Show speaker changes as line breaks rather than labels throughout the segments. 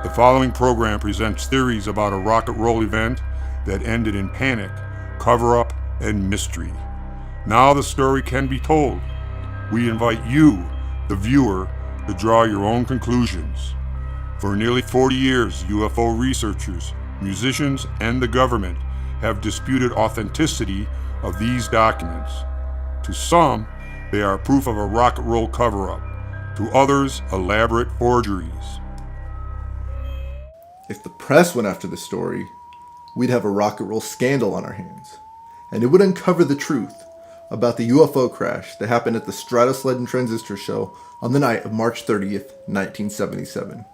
The following program presents theories about a rock and roll event that ended in panic, cover-up, and mystery. Now the story can be told. We invite you, the viewer, to draw your own conclusions. For nearly 40 years, UFO researchers, musicians, and the government have disputed authenticity of these documents. To some, they are proof of a rock and roll cover-up. To others, elaborate forgeries.
If the press went after the story, we'd have a rock and roll scandal on our hands. And it would uncover the truth about the UFO crash that happened at the Stratosled and Transistor Show on the night of March 30th, 1977.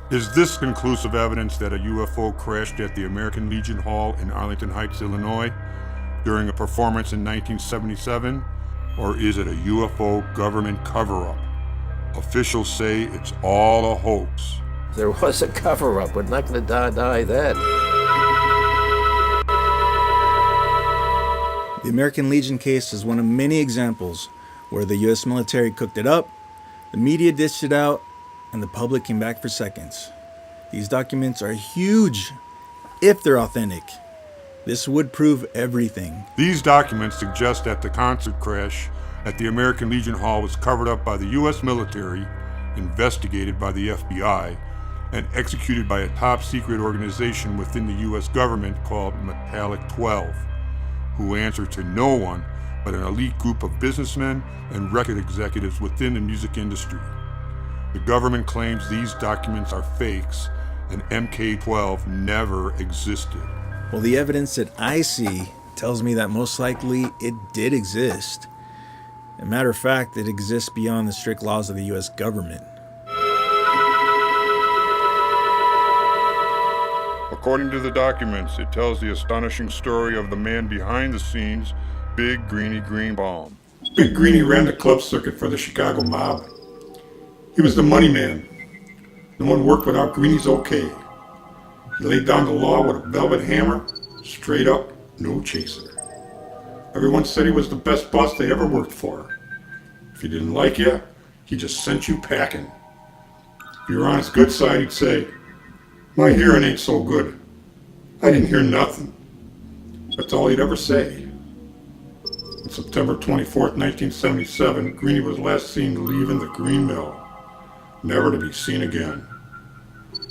Is this conclusive evidence that a UFO crashed at the American Legion Hall in Arlington Heights, Illinois, during a performance in 1977? Or is it a UFO government cover-up? Officials say it's all a hoax.
There was a cover-up. We're not going to deny that.
The American Legion case is one of many examples where the U.S. military cooked it up, the media dished it out, and the public came back for seconds. These documents are huge, if they're authentic. This would prove everything.
These documents suggest that the concert crash at the American Legion Hall was covered up by the U.S. military, investigated by the FBI, and executed by a top-secret organization within the U.S. government called Metallic 12, who answer to no one but an elite group of businessmen and record executives within the music industry. The government claims these documents are fakes, and MK12 never existed.
Well, the evidence that I see tells me that most likely it did exist. As a matter of fact, it exists beyond the strict laws of the U.S. government.
According to the documents, it tells the astonishing story of the man behind the scenes, Big Greenie Greenbaum.
Big Greenie ran the club circuit for the Chicago mob. He was the money man. No one worked without Greenie's okay. He laid down the law with a velvet hammer, straight up, no chaser. Everyone said he was the best boss they ever worked for. If he didn't like you, he just sent you packing. If you were on his good side, he'd say, "My hearing ain't so good. I didn't hear nothing." That's all he'd ever say. On September 24th, 1977, Greenie was last seen leaving the Green Mill, never to be seen again.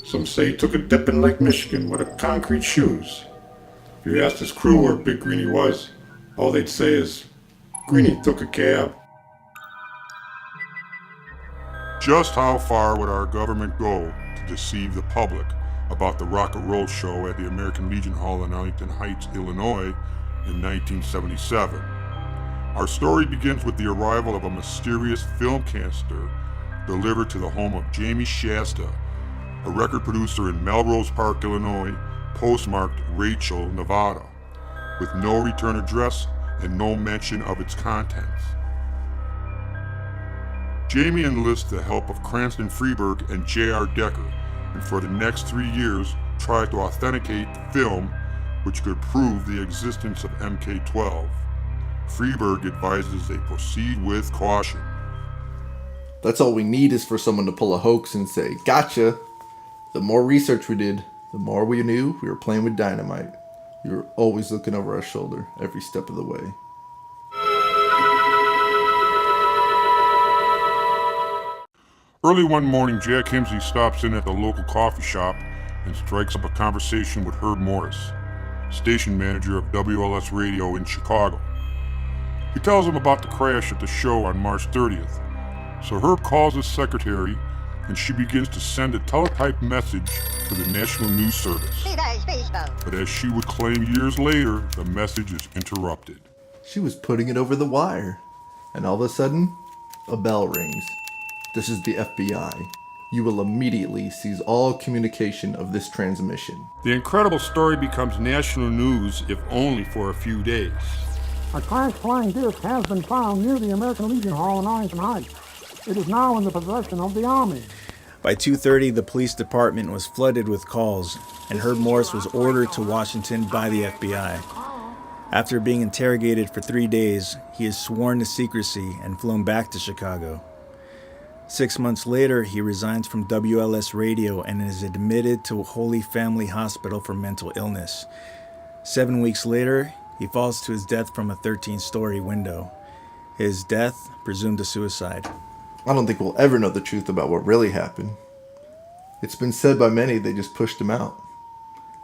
Some say he took a dip in Lake Michigan with a concrete shoes. If you asked his crew where Big Greenie was, all they'd say is, "Greenie took a cab."
Just how far would our government go to deceive the public about the rock and roll show at the American Legion Hall in Arlington Heights, Illinois in 1977? Our story begins with the arrival of a mysterious film canister delivered to the home of Jamie Shasta, a record producer in Melrose Park, Illinois, postmarked Rachel, Nevada, with no return address and no mention of its contents. Jamie enlists the help of Cranston Freeberg and J.R. Decker, and for the next 3 years tried to authenticate the film which could prove the existence of MK12. Freeberg advises they proceed with caution.
That's all we need is for someone to pull a hoax and say, "Gotcha." The more research we did, the more we knew we were playing with dynamite. We were always looking over our shoulder every step of the way.
Early one morning, Jack Himsey stops in at the local coffee shop and strikes up a conversation with Herb Morris, station manager of WLS Radio in Chicago. He tells him about the crash at the show on March 30th, so Herb calls his secretary and she begins to send a teletyped message to the National News Service. But as she would claim years later, the message is interrupted.
She was putting it over the wire, and all of a sudden, a bell rings. This is the FBI. You will immediately seize all communication of this transmission.
The incredible story becomes national news, if only for a few days.
A crashed flying disc has been found near the American Legion Hall in Arlington Heights. It is now in the possession of the Army.
By 2:30, the police department was flooded with calls, and Herb Morris was ordered to Washington by the FBI. After being interrogated for 3 days, he is sworn to secrecy and flown back to Chicago. 6 months later, he resigns from WLS Radio and is admitted to Holy Family Hospital for mental illness. 7 weeks later, he falls to his death from a 13-story window. His death presumed a suicide.
I don't think we'll ever know the truth about what really happened. It's been said by many they just pushed him out.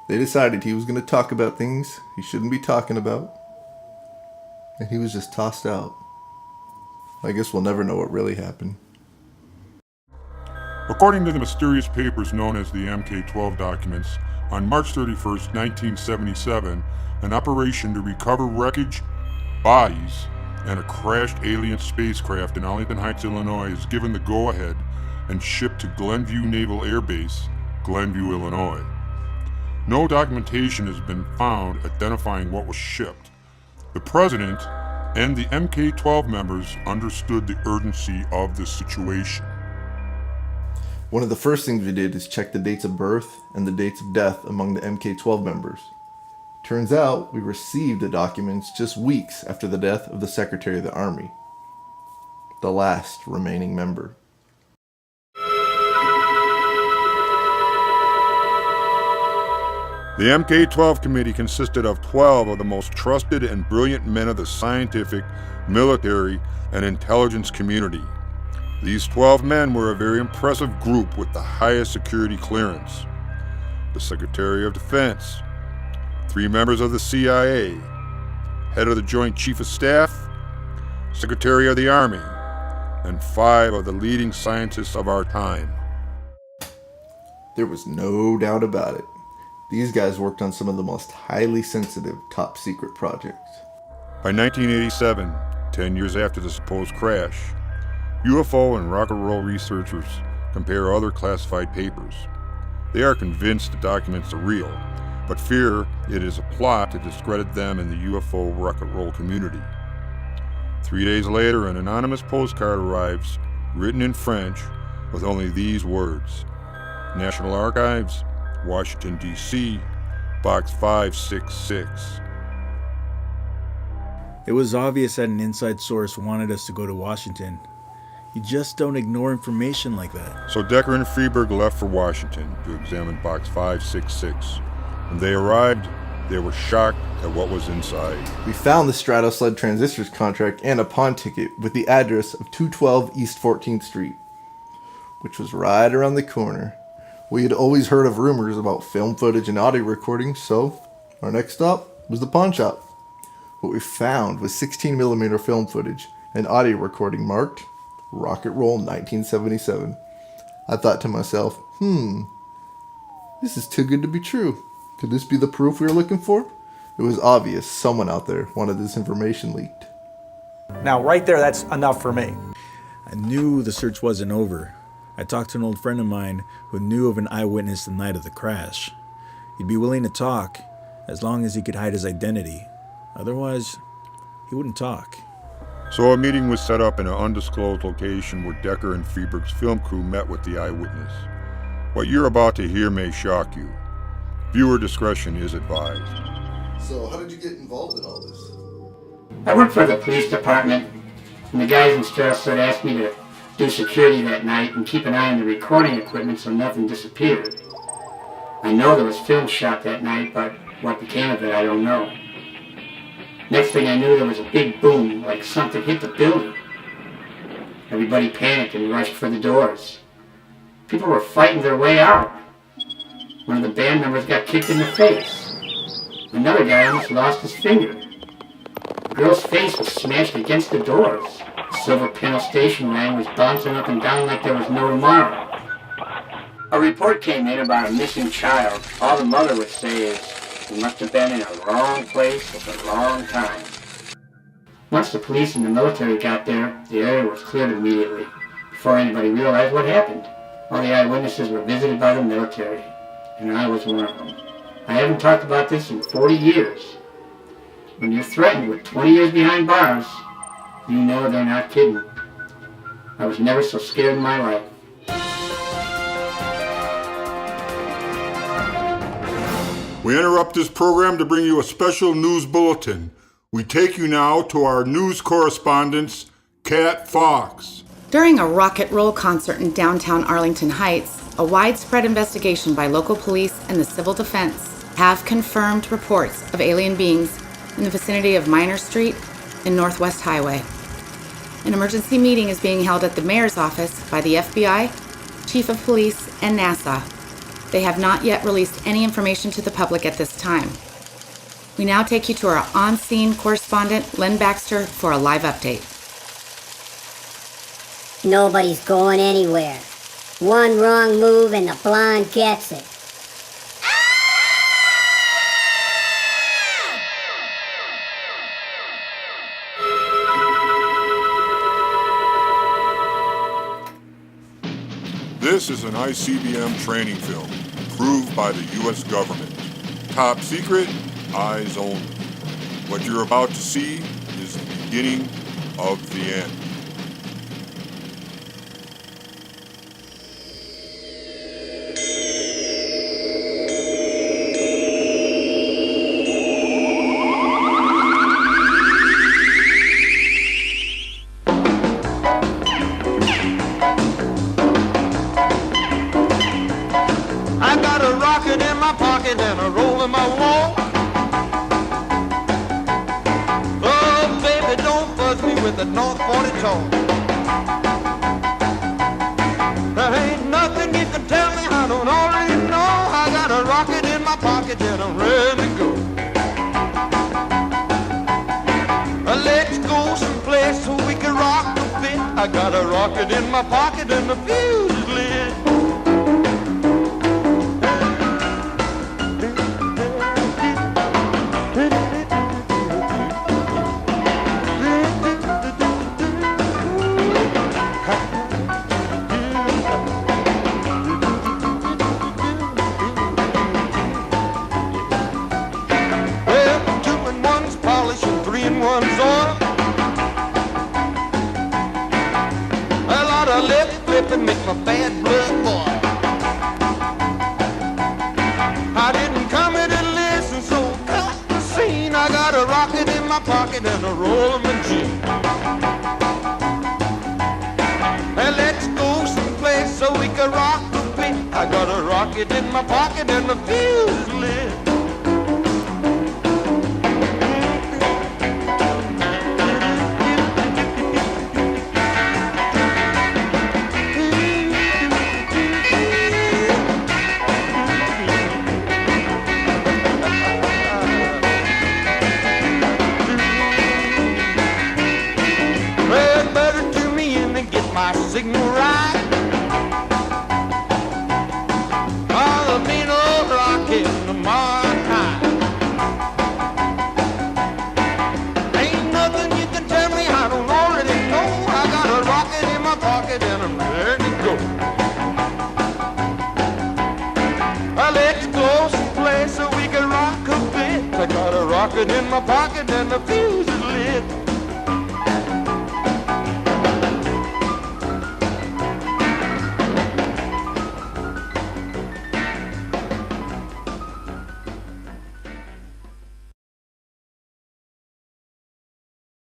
They decided he was going to talk about things he shouldn't be talking about, and he was just tossed out. I guess we'll never know what really happened.
According to the mysterious papers known as the MK-12 documents, on March 31st, 1977, an operation to recover wreckage, bodies, and a crashed alien spacecraft in Arlington Heights, Illinois is given the go-ahead and shipped to Glenview Naval Air Base, Glenview, Illinois. No documentation has been found identifying what was shipped. The President and the MK-12 members understood the urgency of this situation.
One of the first things we did is check the dates of birth and the dates of death among the MK-12 members. Turns out we received the documents just weeks after the death of the Secretary of the Army, the last remaining member.
The MK-12 committee consisted of 12 of the most trusted and brilliant men of the scientific, military, and intelligence community. These 12 men were a very impressive group with the highest security clearance. The Secretary of Defense, 3 members of the CIA, head of the Joint Chief of Staff, Secretary of the Army, and 5 of the leading scientists of our time.
There was no doubt about it. These guys worked on some of the most highly sensitive, top-secret projects.
By 1987, 10 years after the supposed crash, UFO and rock and roll researchers compare other classified papers. They are convinced the documents are real, but fear it is a plot to discredit them in the UFO rock and roll community. 3 days later, an anonymous postcard arrives, written in French, with only these words: National Archives, Washington, D.C., Box 566.
It was obvious that an inside source wanted us to go to Washington. You just don't ignore information like that.
So Decker and Freeberg left for Washington to examine Box 566. When they arrived, they were shocked at what was inside.
We found the Stratosled Transistors contract and a pawn ticket with the address of 212 East 14th Street, which was right around the corner. We had always heard of rumors about film footage and audio recordings, so our next stop was the pawn shop. What we found was 16mm film footage and audio recording marked Rock and Roll 1977. I thought to myself, this is too good to be true. Could this be the proof we were looking for? It was obvious someone out there wanted this information leaked.
Now, right there, that's enough for me.
I knew the search wasn't over. I talked to an old friend of mine who knew of an eyewitness the night of the crash. He'd be willing to talk as long as he could hide his identity. Otherwise, he wouldn't talk.
So a meeting was set up in an undisclosed location where Decker and Freeberg's film crew met with the eyewitness. What you're about to hear may shock you. Viewer discretion is advised.
So how did you get involved in all this?
I work for the police department, and the guys in Stratosled asked me to do security that night and keep an eye on the recording equipment so nothing disappeared. I know there was film shot that night, but what became of it, I don't know. Next thing I knew, there was a big boom, like something hit the building. Everybody panicked and rushed for the doors. People were fighting their way out. One of the band members got kicked in the face. Another guy almost lost his finger. The girl's face was smashed against the doors. The silver panel station wagon was bouncing up and down like there was no tomorrow. A report came in about a missing child. All the mother would say is, he must have been in a wrong place at the wrong time. Once the police and the military got there, the area was cleared immediately, before anybody realized what happened. All the eyewitnesses were visited by the military, and I was one of them. I haven't talked about this in 40 years. When you're threatened with 20 years behind bars, you know they're not kidding. I was never so scared in my life.
We interrupt this program to bring you a special news bulletin. We take you now to our news correspondent, Kat Fox.
During a rock and roll concert in downtown Arlington Heights, a widespread investigation by local police and the civil defense have confirmed reports of alien beings in the vicinity of Minor Street and Northwest Highway. An emergency meeting is being held at the mayor's office by the FBI, Chief of Police, and NASA. They have not yet released any information to the public at this time. We now take you to our on-scene correspondent, Len Baxter, for a live update.
Nobody's going anywhere. One wrong move and the blonde gets it.
This is an ICBM training film approved by the U.S. government. Top secret, eyes only. What you're about to see is the beginning of the end.
I got a rocket in my pocket and a roll in my wall. Oh, baby, don't buzz me with a North 40 tall. There ain't nothing you can tell me I don't already know. I got a rocket in my pocket and I'm ready to go. Let's go someplace so we can rock a bit. I got a rocket in my pocket and the fuse is lit. And make my bad blood boil. I didn't come here to listen, so cut the scene. I got a rocket in my pocket and a roll of my jeans. And let's go someplace so we can rock a bit. I got a rocket in my pocket and the fuse is lit. Signal right. Oh, the mean old rocket in the Mars High. Ain't nothing you can tell me I don't already know. I got a rocket in my pocket and I'm ready to go. Let's go someplace so we can rock a bit. I got a rocket in my pocket and the fuse